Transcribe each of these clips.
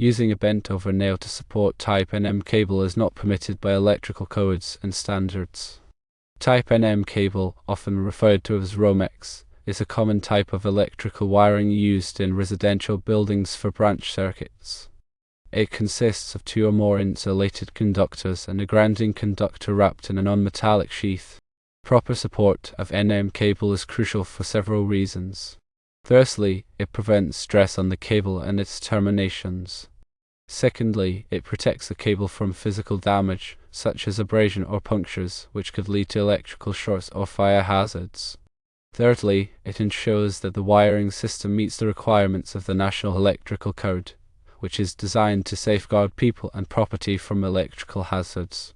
Using a bent-over nail to support Type NM cable is not permitted by electrical codes and standards. Type NM cable, often referred to as Romex, is a common type of electrical wiring used in residential buildings for branch circuits. It consists of 2 or more insulated conductors and a grounding conductor wrapped in a non-metallic sheath. Proper support of NM cable is crucial for several reasons. Firstly, it prevents stress on the cable and its terminations. Secondly, it protects the cable from physical damage, such as abrasion or punctures, which could lead to electrical shorts or fire hazards. Thirdly, it ensures that the wiring system meets the requirements of the National Electrical Code, which is designed to safeguard people and property from electrical hazards.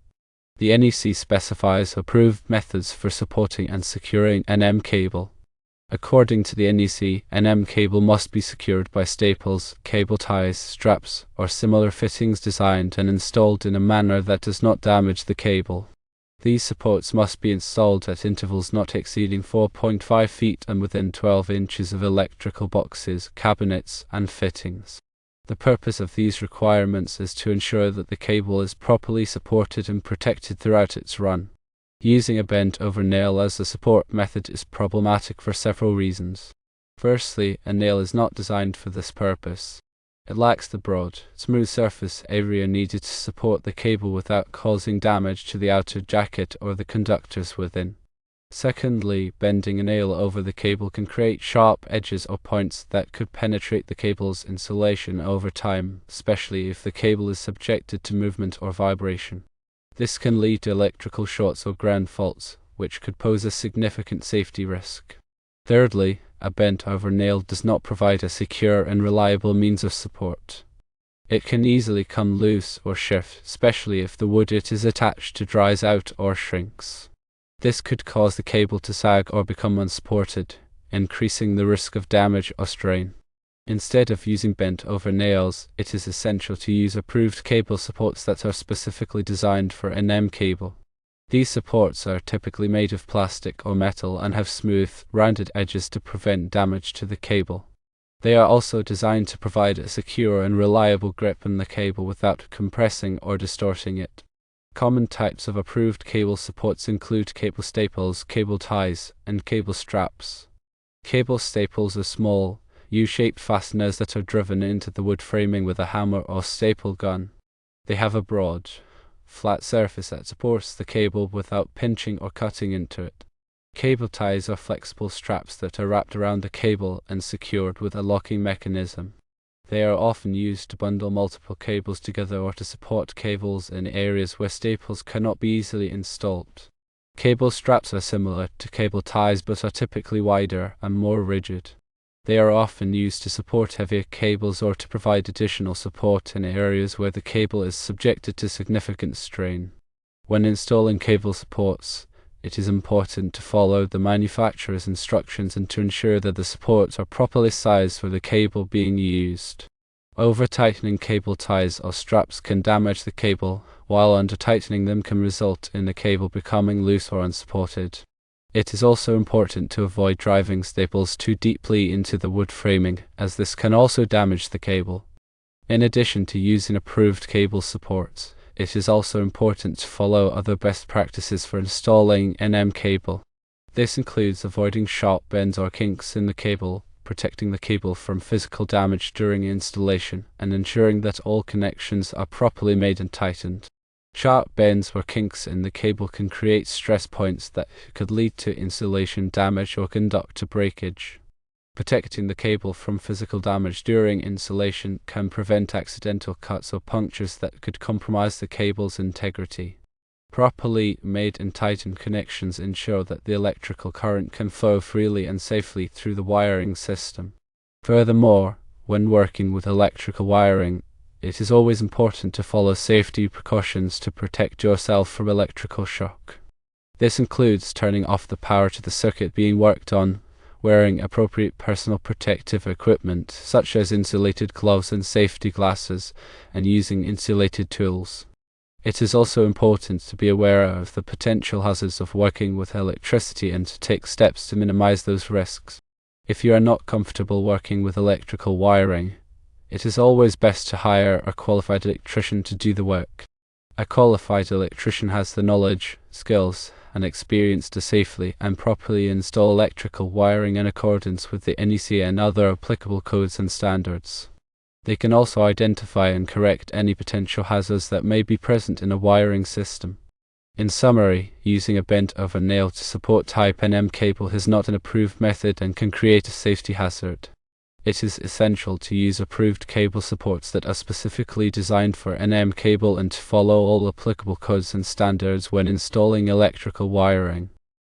The NEC specifies approved methods for supporting and securing NM cable. According to the NEC, NM cable must be secured by staples, cable ties, straps, or similar fittings designed and installed in a manner that does not damage the cable. These supports must be installed at intervals not exceeding 4.5 feet and within 12 inches of electrical boxes, cabinets, and fittings. The purpose of these requirements is to ensure that the cable is properly supported and protected throughout its run. Using a bent-over nail as a support method is problematic for several reasons. Firstly, a nail is not designed for this purpose. It lacks the broad, smooth surface area needed to support the cable without causing damage to the outer jacket or the conductors within. Secondly, bending a nail over the cable can create sharp edges or points that could penetrate the cable's insulation over time, especially if the cable is subjected to movement or vibration. This can lead to electrical shorts or ground faults, which could pose a significant safety risk. Thirdly, a bent-over nail does not provide a secure and reliable means of support. It can easily come loose or shift, especially if the wood it is attached to dries out or shrinks. This could cause the cable to sag or become unsupported, increasing the risk of damage or strain. Instead of using bent-over nails, it is essential to use approved cable supports that are specifically designed for NM cable. These supports are typically made of plastic or metal and have smooth, rounded edges to prevent damage to the cable. They are also designed to provide a secure and reliable grip on the cable without compressing or distorting it. Common types of approved cable supports include cable staples, cable ties, and cable straps. Cable staples are small, U-shaped fasteners that are driven into the wood framing with a hammer or staple gun. They have a broad, flat surface that supports the cable without pinching or cutting into it. Cable ties are flexible straps that are wrapped around the cable and secured with a locking mechanism. They are often used to bundle multiple cables together or to support cables in areas where staples cannot be easily installed. Cable straps are similar to cable ties but are typically wider and more rigid. They are often used to support heavier cables or to provide additional support in areas where the cable is subjected to significant strain. When installing cable supports, it is important to follow the manufacturer's instructions and to ensure that the supports are properly sized for the cable being used. Over-tightening cable ties or straps can damage the cable, while under-tightening them can result in the cable becoming loose or unsupported. It is also important to avoid driving staples too deeply into the wood framing, as this can also damage the cable. In addition to using approved cable supports, it is also important to follow other best practices for installing NM cable. This includes avoiding sharp bends or kinks in the cable, protecting the cable from physical damage during installation, and ensuring that all connections are properly made and tightened. Sharp bends or kinks in the cable can create stress points that could lead to insulation damage or conductor breakage. Protecting the cable from physical damage during installation can prevent accidental cuts or punctures that could compromise the cable's integrity. Properly made and tightened connections ensure that the electrical current can flow freely and safely through the wiring system. Furthermore, when working with electrical wiring, it is always important to follow safety precautions to protect yourself from electrical shock. This includes turning off the power to the circuit being worked on, wearing appropriate personal protective equipment such as insulated gloves and safety glasses, and using insulated tools. It is also important to be aware of the potential hazards of working with electricity and to take steps to minimize those risks. If you are not comfortable working with electrical wiring, It is always best to hire a qualified electrician to do the work. A qualified electrician has the knowledge, skills, and experience to safely and properly install electrical wiring in accordance with the NEC and other applicable codes and standards. They can also identify and correct any potential hazards that may be present in a wiring system. In summary, using a bent over nail to support Type NM cable is not an approved method and can create a safety hazard. It is essential to use approved cable supports that are specifically designed for NM cable and to follow all applicable codes and standards when installing electrical wiring.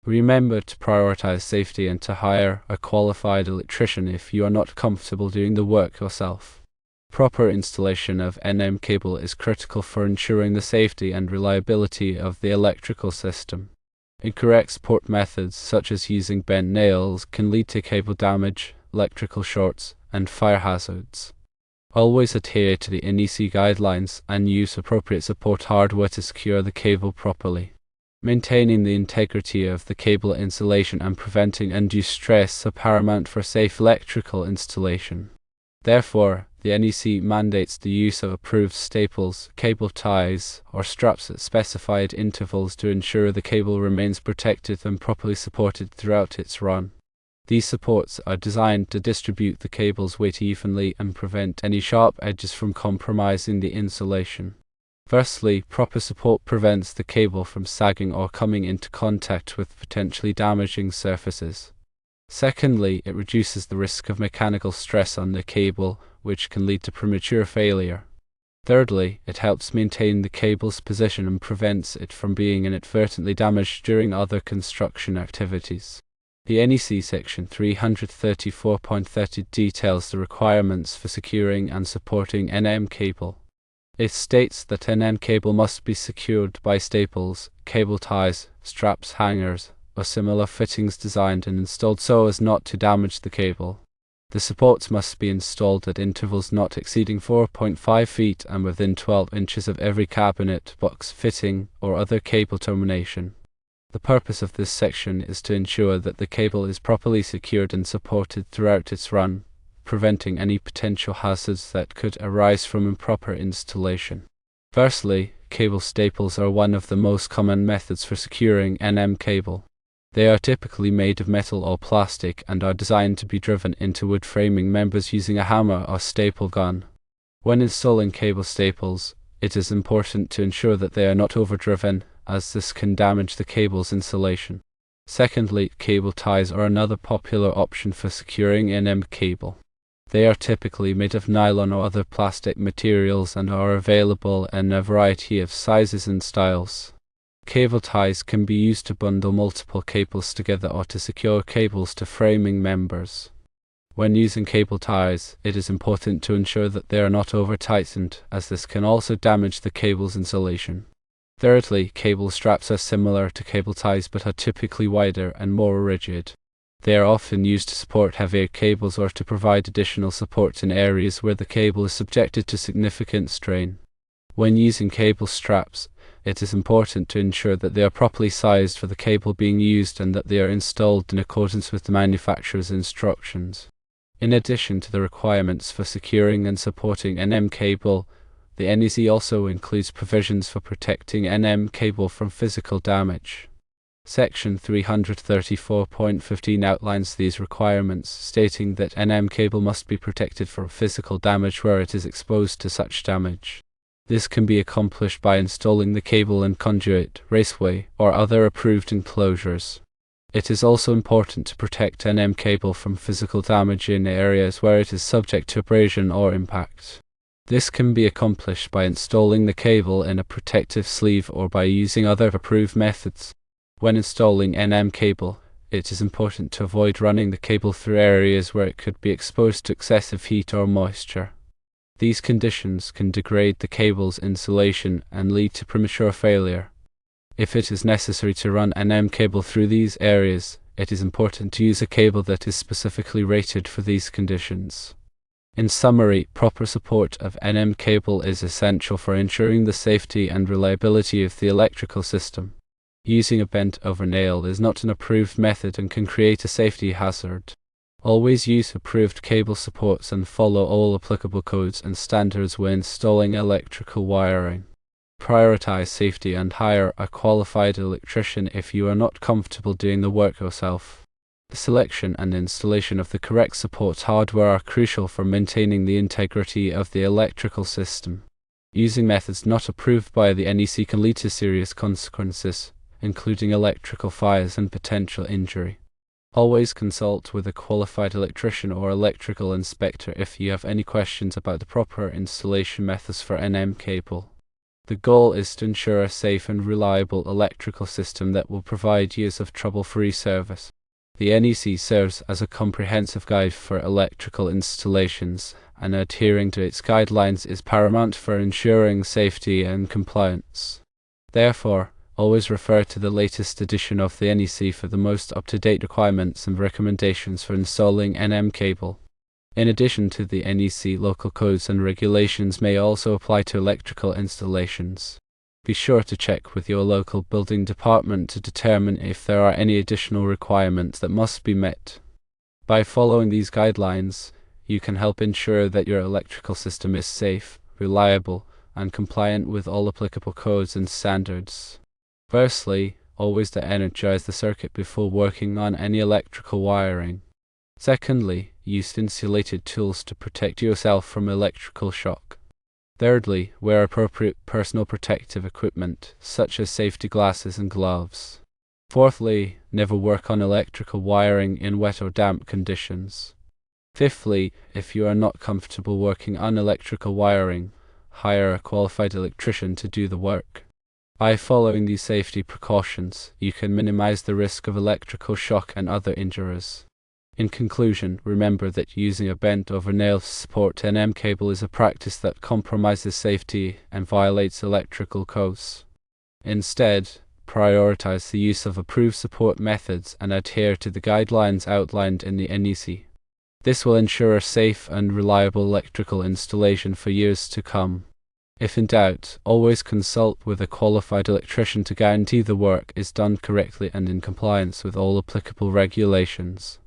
Remember to prioritize safety and to hire a qualified electrician if you are not comfortable doing the work yourself. Proper installation of NM cable is critical for ensuring the safety and reliability of the electrical system. Incorrect support methods, such as using bent nails, can lead to cable damage, electrical shorts, and fire hazards. Always adhere to the NEC guidelines and use appropriate support hardware to secure the cable properly. Maintaining the integrity of the cable insulation and preventing undue stress are paramount for safe electrical installation. Therefore, the NEC mandates the use of approved staples, cable ties, or straps at specified intervals to ensure the cable remains protected and properly supported throughout its run. These supports are designed to distribute the cable's weight evenly and prevent any sharp edges from compromising the insulation. Firstly, proper support prevents the cable from sagging or coming into contact with potentially damaging surfaces. Secondly, it reduces the risk of mechanical stress on the cable, which can lead to premature failure. Thirdly, it helps maintain the cable's position and prevents it from being inadvertently damaged during other construction activities. The NEC Section 334.30 details the requirements for securing and supporting NM cable. It states that NM cable must be secured by staples, cable ties, straps, hangers, or similar fittings designed and installed so as not to damage the cable. The supports must be installed at intervals not exceeding 4.5 feet and within 12 inches of every cabinet, box, fitting, or other cable termination. The purpose of this section is to ensure that the cable is properly secured and supported throughout its run, preventing any potential hazards that could arise from improper installation. Firstly, cable staples are one of the most common methods for securing NM cable. They are typically made of metal or plastic and are designed to be driven into wood framing members using a hammer or staple gun. When installing cable staples, it is important to ensure that they are not overdriven, as this can damage the cable's insulation. Secondly, cable ties are another popular option for securing NM cable. They are typically made of nylon or other plastic materials and are available in a variety of sizes and styles. Cable ties can be used to bundle multiple cables together or to secure cables to framing members. When using cable ties, it is important to ensure that they are not over-tightened, as this can also damage the cable's insulation. Thirdly, cable straps are similar to cable ties but are typically wider and more rigid. They are often used to support heavier cables or to provide additional support in areas where the cable is subjected to significant strain. When using cable straps, it is important to ensure that they are properly sized for the cable being used and that they are installed in accordance with the manufacturer's instructions. In addition to the requirements for securing and supporting NM cable, the NEC also includes provisions for protecting NM cable from physical damage. Section 334.15 outlines these requirements, stating that NM cable must be protected from physical damage where it is exposed to such damage. This can be accomplished by installing the cable in conduit, raceway, or other approved enclosures. It is also important to protect NM cable from physical damage in areas where it is subject to abrasion or impact. This can be accomplished by installing the cable in a protective sleeve or by using other approved methods. When installing NM cable, it is important to avoid running the cable through areas where it could be exposed to excessive heat or moisture. These conditions can degrade the cable's insulation and lead to premature failure. If it is necessary to run NM cable through these areas, it is important to use a cable that is specifically rated for these conditions. In summary, proper support of NM cable is essential for ensuring the safety and reliability of the electrical system. Using a bent over nail is not an approved method and can create a safety hazard. Always use approved cable supports and follow all applicable codes and standards when installing electrical wiring. Prioritize safety and hire a qualified electrician if you are not comfortable doing the work yourself. The selection and installation of the correct support hardware are crucial for maintaining the integrity of the electrical system. Using methods not approved by the NEC can lead to serious consequences, including electrical fires and potential injury. Always consult with a qualified electrician or electrical inspector if you have any questions about the proper installation methods for NM cable. The goal is to ensure a safe and reliable electrical system that will provide years of trouble-free service. The NEC serves as a comprehensive guide for electrical installations, and adhering to its guidelines is paramount for ensuring safety and compliance. Therefore, always refer to the latest edition of the NEC for the most up-to-date requirements and recommendations for installing NM cable. In addition to the NEC, local codes and regulations may also apply to electrical installations. Be sure to check with your local building department to determine if there are any additional requirements that must be met. By following these guidelines, you can help ensure that your electrical system is safe, reliable, and compliant with all applicable codes and standards. Firstly, always de-energize the circuit before working on any electrical wiring. Secondly, use insulated tools to protect yourself from electrical shock. Thirdly, wear appropriate personal protective equipment, such as safety glasses and gloves. Fourthly, never work on electrical wiring in wet or damp conditions. Fifthly, if you are not comfortable working on electrical wiring, hire a qualified electrician to do the work. By following these safety precautions, you can minimize the risk of electrical shock and other injuries. In conclusion, remember that using a bent-over nails to support NM cable is a practice that compromises safety and violates electrical codes. Instead, prioritize the use of approved support methods and adhere to the guidelines outlined in the NEC. This will ensure a safe and reliable electrical installation for years to come. If in doubt, always consult with a qualified electrician to guarantee the work is done correctly and in compliance with all applicable regulations.